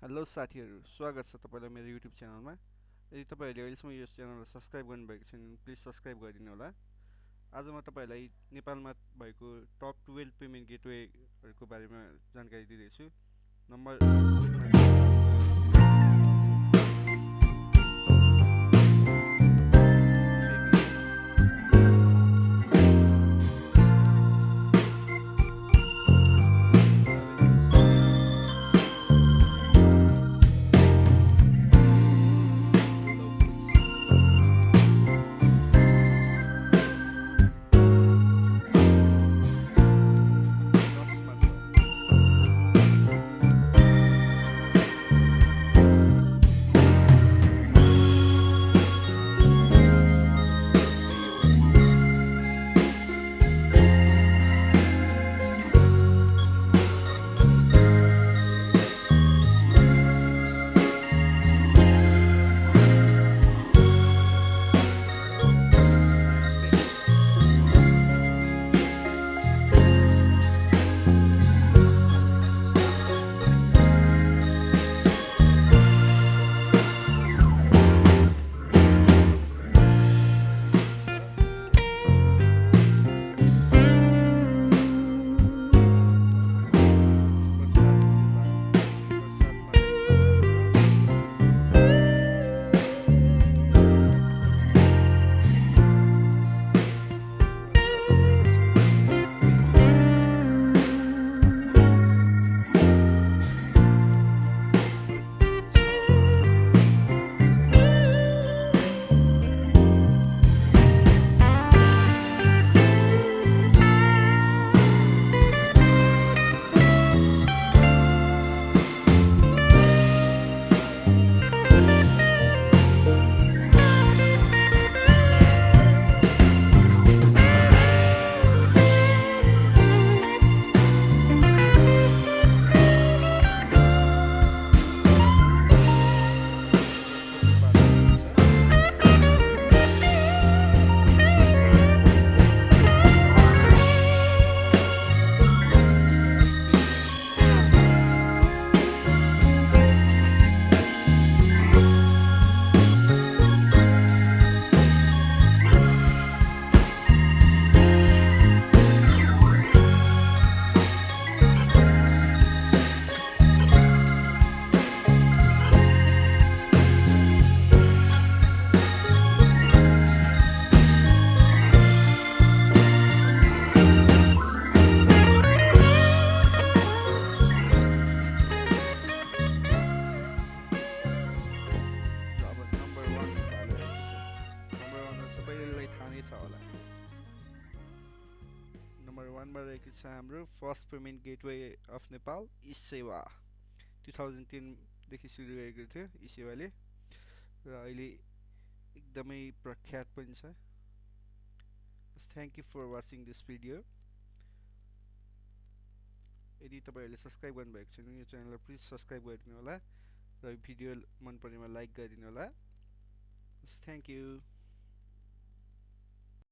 Hello साथीहरू, स्वागत छ तपाईलाई मेरो युट्युब च्यानलमा। यदि तपाईहरूले अहिलेसम्म यस च्यानललाई सब्स्क्राइब गर्नुभएको छैन भने प्लिज सब्स्क्राइब गरिदिनु होला। आज म तपाईलाई नेपालमा भएको टप 12 पेमेन्ट गेटवेहरूको बारेमा जानकारी दिँदैछु। नम्बर सबैलाई थाहा नै छ होला। नम्बर 1 मा रहेको छ हाम्रो first payment gateway of Nepal eSewa. 2010 देखि सुरु भएको थियो ई-सेवाले र अहिले एकदमै प्रख्यात पनि छ। Thank you for watching this video. यदि तपाईहरूले सब्स्क्राइब गर्नुभएको छैन यो च्यानललाई प्लिज सब्स्क्राइब गरिदिनु होला र भिडियो मन परेमा लाइक गरिदिनु होला। Thank you.